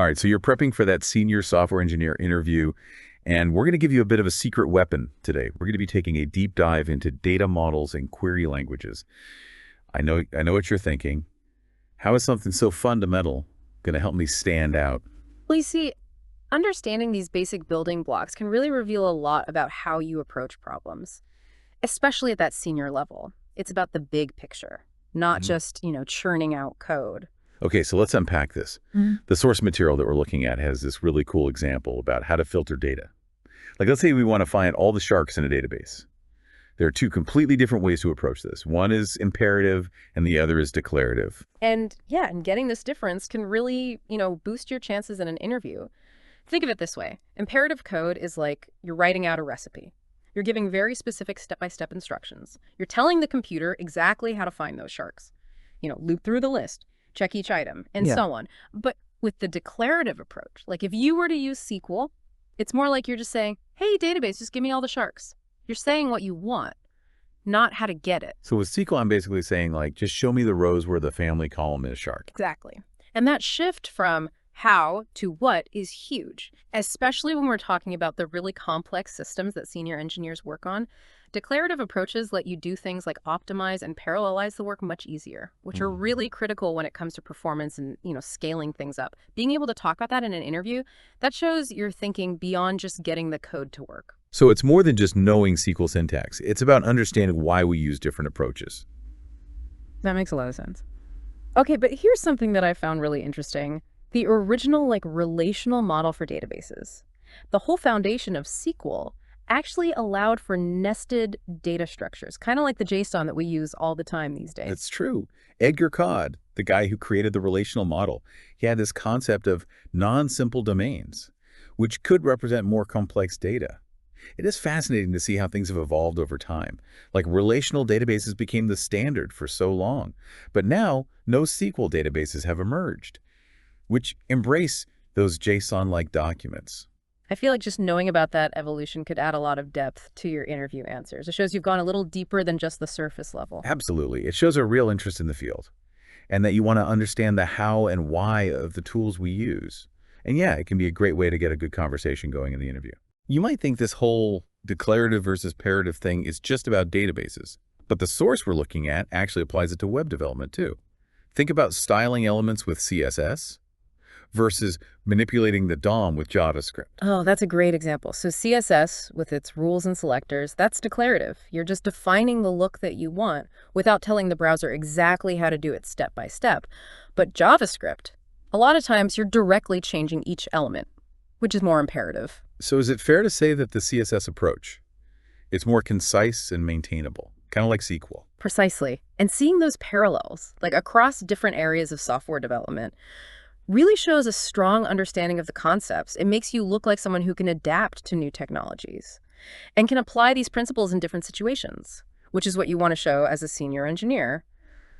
All right, so you're prepping for that senior software engineer interview, and we're going to give you a bit of a secret weapon today. We're going to be taking a deep dive into data models and query languages. I know what you're thinking. How is something so fundamental going to help me stand out? Well, you see, understanding these basic building blocks can really reveal a lot about how you approach problems, especially at that senior level. It's about the big picture, not Mhm. just, churning out code. Okay, so let's unpack this. The source material that we're looking at has this really cool example about how to filter data. Like, let's say we want to find all the sharks in a database. There are two completely different ways to approach this. One is imperative and the other is declarative. And yeah, and getting this difference can really, boost your chances in an interview. Think of it this way. Imperative code is like you're writing out a recipe. You're giving very specific step-by-step instructions. You're telling the computer exactly how to find those sharks. Loop through the list, check each item, and Yeah. so on. But with the declarative approach, like if you were to use SQL, it's more like you're just saying, hey, database, just give me all the sharks. You're saying what you want, not how to get it. So with SQL, I'm basically saying, like, just show me the rows where the family column is shark. Exactly. And that shift from how to what is huge, especially when we're talking about the really complex systems that senior engineers work on. Declarative approaches let you do things like optimize and parallelize the work much easier, which are really critical when it comes to performance and, scaling things up. Being able to talk about that in an interview, that shows you're thinking beyond just getting the code to work. So it's more than just knowing SQL syntax. It's about understanding why we use different approaches. That makes a lot of sense. Okay, but here's something that I found really interesting. The original relational model for databases. The whole foundation of SQL actually allowed for nested data structures, kind of like the JSON that we use all the time these days. It's true. Edgar Codd, the guy who created the relational model, he had this concept of non-simple domains, which could represent more complex data. It is fascinating to see how things have evolved over time. Like, relational databases became the standard for so long, but now NoSQL databases have emerged, which embrace those JSON-like documents. I feel like just knowing about that evolution could add a lot of depth to your interview answers. It shows you've gone a little deeper than just the surface level. Absolutely. It shows a real interest in the field and that you want to understand the how and why of the tools we use. And yeah, it can be a great way to get a good conversation going in the interview. You might think this whole declarative versus imperative thing is just about databases, but the source we're looking at actually applies it to web development too. Think about styling elements with CSS versus manipulating the DOM with JavaScript. Oh, that's a great example. So CSS, with its rules and selectors, that's declarative. You're just defining the look that you want without telling the browser exactly how to do it step by step. But JavaScript, a lot of times you're directly changing each element, which is more imperative. So is it fair to say that the CSS approach is more concise and maintainable, kind of like SQL? Precisely. And seeing those parallels, like across different areas of software development, really shows a strong understanding of the concepts. It makes you look like someone who can adapt to new technologies and can apply these principles in different situations, which is what you want to show as a senior engineer.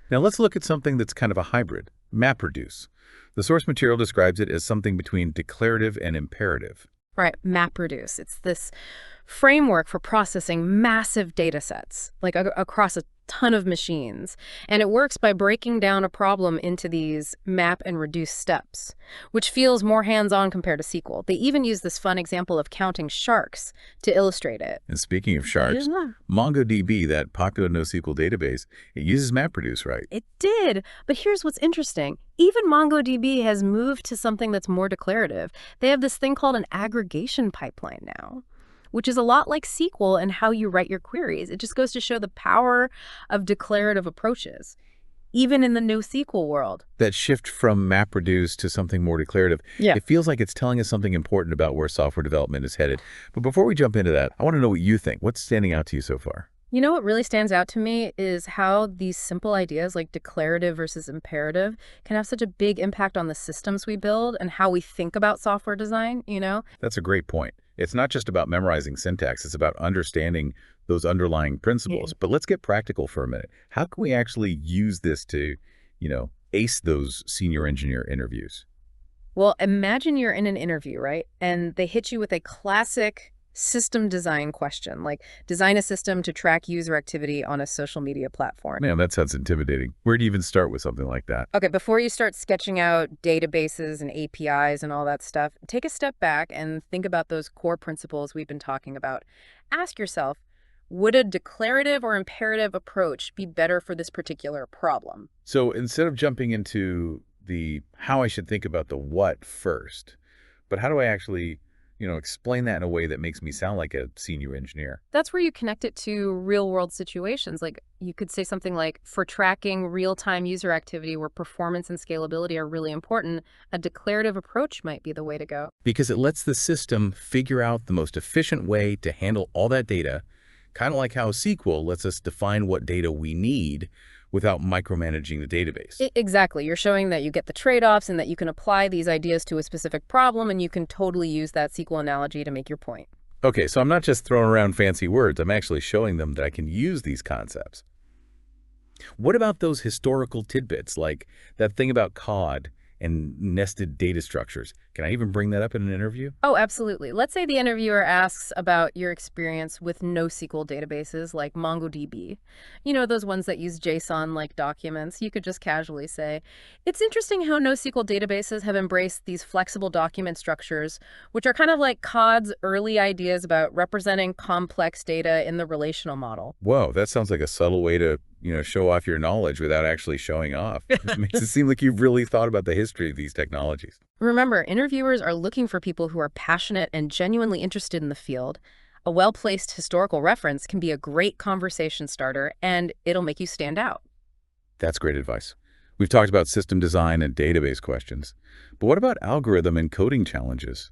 Now let's look at something that's kind of a hybrid, MapReduce. The source material describes it as something between declarative and imperative. Right, MapReduce. It's this framework for processing massive data sets, like across a ton of machines. And it works by breaking down a problem into these map and reduce steps, which feels more hands-on compared to SQL. They even use this fun example of counting sharks to illustrate it. And speaking of sharks, Yeah. MongoDB, that popular NoSQL database, it uses MapReduce, right? It did, but here's what's interesting. Even MongoDB has moved to something that's more declarative. They have this thing called an aggregation pipeline now, which is a lot like SQL and how you write your queries. It just goes to show the power of declarative approaches, even in the NoSQL world. That shift from MapReduce to something more declarative, Yeah. it feels like it's telling us something important about where software development is headed. But before we jump into that, I want to know what you think. What's standing out to you so far? You know what really stands out to me is how these simple ideas like declarative versus imperative can have such a big impact on the systems we build and how we think about software design. That's a great point. It's not just about memorizing syntax, it's about understanding those underlying principles. But let's get practical for a minute. How can we actually use this to, ace those senior engineer interviews? Well, imagine you're in an interview, right? And they hit you with a classic system design question, like design a system to track user activity on a social media platform. Man, that sounds intimidating. Where do you even start with something like that? Okay, before you start sketching out databases and APIs and all that stuff, take a step back and think about those core principles we've been talking about. Ask yourself, would a declarative or imperative approach be better for this particular problem? So instead of jumping into the how I should think about the what first, but how do I actually, explain that in a way that makes me sound like a senior engineer? That's where you connect it to real world situations. Like you could say something like, for tracking real time user activity where performance and scalability are really important, a declarative approach might be the way to go. Because it lets the system figure out the most efficient way to handle all that data, kind of like how SQL lets us define what data we need without micromanaging the database. Exactly. You're showing that you get the trade-offs and that you can apply these ideas to a specific problem, and you can totally use that SQL analogy to make your point. Okay, so I'm not just throwing around fancy words, I'm actually showing them that I can use these concepts. What about those historical tidbits, like that thing about COD and nested data structures? Can I even bring that up in an interview? Oh, absolutely. Let's say the interviewer asks about your experience with NoSQL databases like MongoDB. You know, those ones that use JSON-like documents. You could just casually say, it's interesting how NoSQL databases have embraced these flexible document structures, which are kind of like COD's early ideas about representing complex data in the relational model. Whoa, that sounds like a subtle way to, show off your knowledge without actually showing off. It makes it seem like you've really thought about the history of these technologies. Remember, interviewers are looking for people who are passionate and genuinely interested in the field. A well-placed historical reference can be a great conversation starter, and it'll make you stand out. That's great advice. We've talked about system design and database questions. But what about algorithm and coding challenges?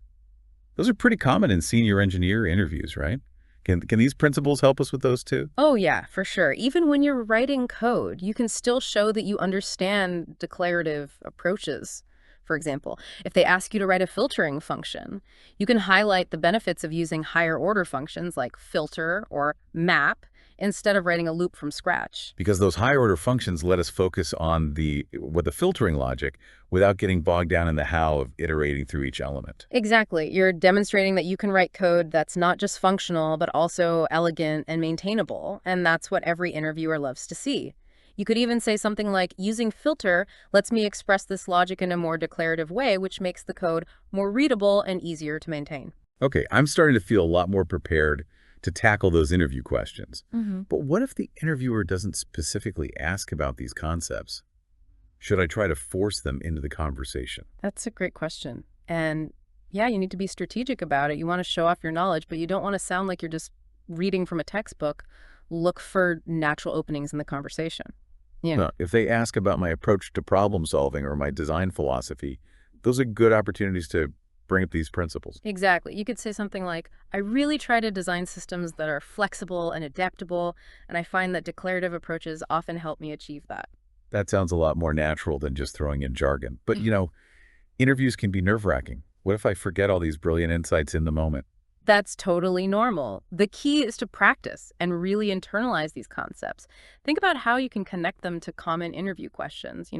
Those are pretty common in senior engineer interviews, right? Can these principles help us with those too? Oh yeah, for sure. Even when you're writing code, you can still show that you understand declarative approaches. For example, if they ask you to write a filtering function, you can highlight the benefits of using higher order functions like filter or map instead of writing a loop from scratch. Because those higher order functions let us focus on the filtering logic without getting bogged down in the how of iterating through each element. Exactly. You're demonstrating that you can write code that's not just functional, but also elegant and maintainable. And that's what every interviewer loves to see. You could even say something like, using filter lets me express this logic in a more declarative way, which makes the code more readable and easier to maintain. Okay, I'm starting to feel a lot more prepared to tackle those interview questions. But what if the interviewer doesn't specifically ask about these concepts? Should I try to force them into the conversation? That's a great question. And yeah, you need to be strategic about it. You want to show off your knowledge, but you don't want to sound like you're just reading from a textbook. Look for natural openings in the conversation. If they ask about my approach to problem solving or my design philosophy, those are good opportunities to bring up these principles. Exactly. You could say something like, I really try to design systems that are flexible and adaptable, and I find that declarative approaches often help me achieve that. That sounds a lot more natural than just throwing in jargon. But, interviews can be nerve-wracking. What if I forget all these brilliant insights in the moment? That's totally normal. The key is to practice and really internalize these concepts. Think about how you can connect them to common interview questions.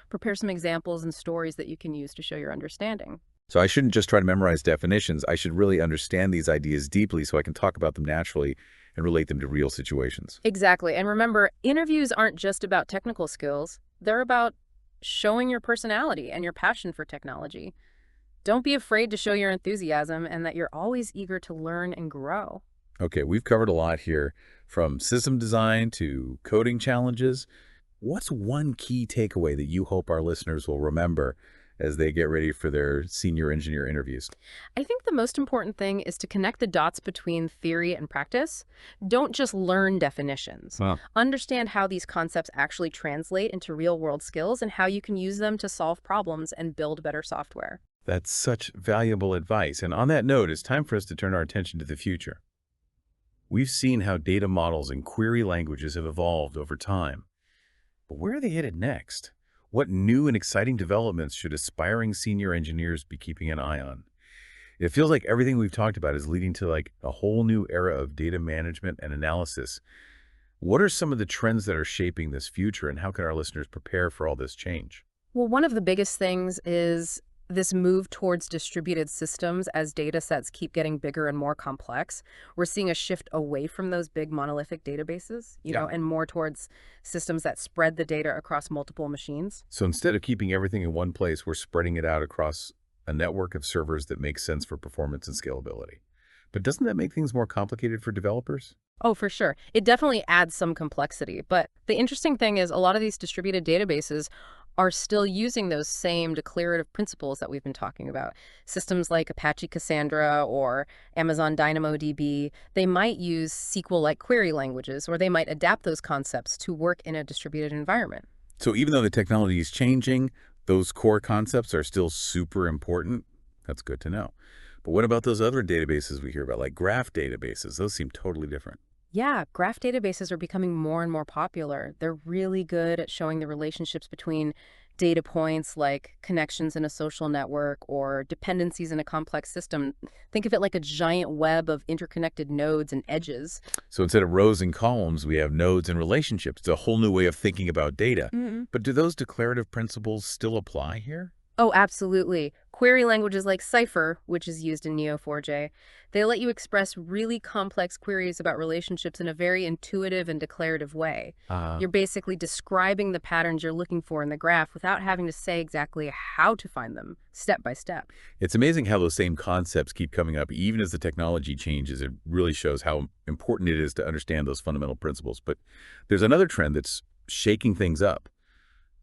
Prepare some examples and stories that you can use to show your understanding. So I shouldn't just try to memorize definitions. I should really understand these ideas deeply so I can talk about them naturally and relate them to real situations. Exactly. And remember, interviews aren't just about technical skills. They're about showing your personality and your passion for technology. Don't be afraid to show your enthusiasm and that you're always eager to learn and grow. Okay, we've covered a lot here, from system design to coding challenges. What's one key takeaway that you hope our listeners will remember as they get ready for their senior engineer interviews? I think the most important thing is to connect the dots between theory and practice. Don't just learn definitions. Wow. Understand how these concepts actually translate into real-world skills and how you can use them to solve problems and build better software. That's such valuable advice. And on that note, it's time for us to turn our attention to the future. We've seen how data models and query languages have evolved over time. But where are they headed next? What new and exciting developments should aspiring senior engineers be keeping an eye on? It feels like everything we've talked about is leading to a whole new era of data management and analysis. What are some of the trends that are shaping this future, and how can our listeners prepare for all this change? Well, one of the biggest things is this move towards distributed systems as data sets keep getting bigger and more complex, we're seeing a shift away from those big monolithic databases, Yeah. and more towards systems that spread the data across multiple machines. So instead of keeping everything in one place, we're spreading it out across a network of servers that makes sense for performance and scalability. But doesn't that make things more complicated for developers? Oh, for sure. It definitely adds some complexity. But the interesting thing is a lot of these distributed databases are still using those same declarative principles that we've been talking about. Systems like Apache Cassandra or Amazon DynamoDB, they might use SQL-like query languages, or they might adapt those concepts to work in a distributed environment. So even though the technology is changing, those core concepts are still super important. That's good to know. But what about those other databases we hear about, like graph databases? Those seem totally different. Yeah, graph databases are becoming more and more popular. They're really good at showing the relationships between data points like connections in a social network or dependencies in a complex system. Think of it like a giant web of interconnected nodes and edges. So instead of rows and columns, we have nodes and relationships. It's a whole new way of thinking about data. But do those declarative principles still apply here? Oh, absolutely. Query languages like Cypher, which is used in Neo4j, they let you express really complex queries about relationships in a very intuitive and declarative way. You're basically describing the patterns you're looking for in the graph without having to say exactly how to find them, step by step. It's amazing how those same concepts keep coming up even as the technology changes. It really shows how important it is to understand those fundamental principles. But there's another trend that's shaking things up.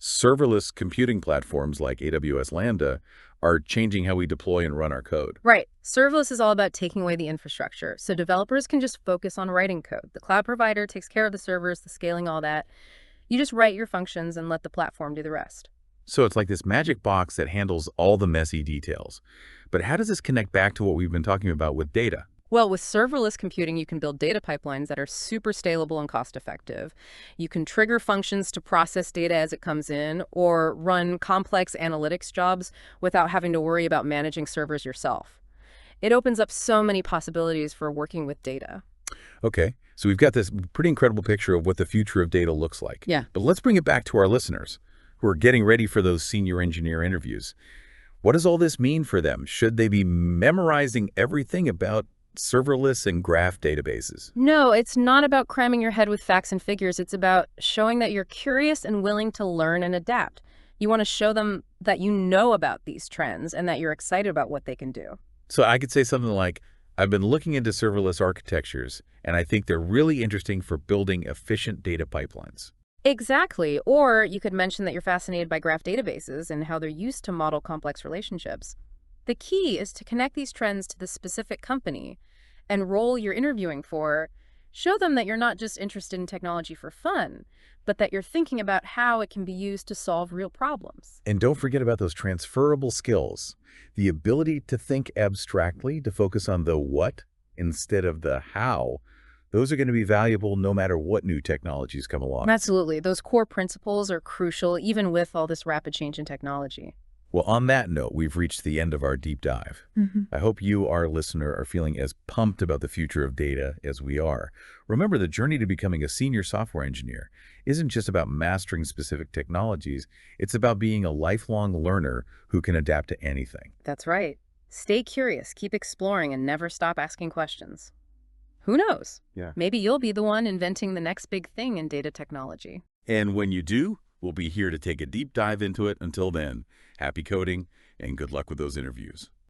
Serverless computing platforms like AWS Lambda are changing how we deploy and run our code. Right. Serverless is all about taking away the infrastructure, so developers can just focus on writing code. The cloud provider takes care of the servers, the scaling, all that. You just write your functions and let the platform do the rest. So it's like this magic box that handles all the messy details. But how does this connect back to what we've been talking about with data? Well, with serverless computing, you can build data pipelines that are super scalable and cost-effective. You can trigger functions to process data as it comes in, or run complex analytics jobs without having to worry about managing servers yourself. It opens up so many possibilities for working with data. Okay, so we've got this pretty incredible picture of what the future of data looks like. Yeah. But let's bring it back to our listeners who are getting ready for those senior engineer interviews. What does all this mean for them? Should they be memorizing everything about serverless and graph databases? No, it's not about cramming your head with facts and figures. It's about showing that you're curious and willing to learn and adapt. You want to show them that you know about these trends and that you're excited about what they can do. So I could say something like, I've been looking into serverless architectures, and I think they're really interesting for building efficient data pipelines. Exactly. Or you could mention that you're fascinated by graph databases and how they're used to model complex relationships. The key is to connect these trends to the specific company and role you're interviewing for. Show them that you're not just interested in technology for fun, but that you're thinking about how it can be used to solve real problems. And don't forget about those transferable skills, the ability to think abstractly, to focus on the what instead of the how. Those are going to be valuable no matter what new technologies come along. Absolutely. Those core principles are crucial, even with all this rapid change in technology. Well, on that note, we've reached the end of our deep dive. I hope you, our listener, are feeling as pumped about the future of data as we are. Remember, the journey to becoming a senior software engineer isn't just about mastering specific technologies. It's about being a lifelong learner who can adapt to anything. That's right. Stay curious, keep exploring, and never stop asking questions. Who knows? Yeah. Maybe you'll be the one inventing the next big thing in data technology. And when you do, we'll be here to take a deep dive into it. Until then, happy coding and good luck with those interviews.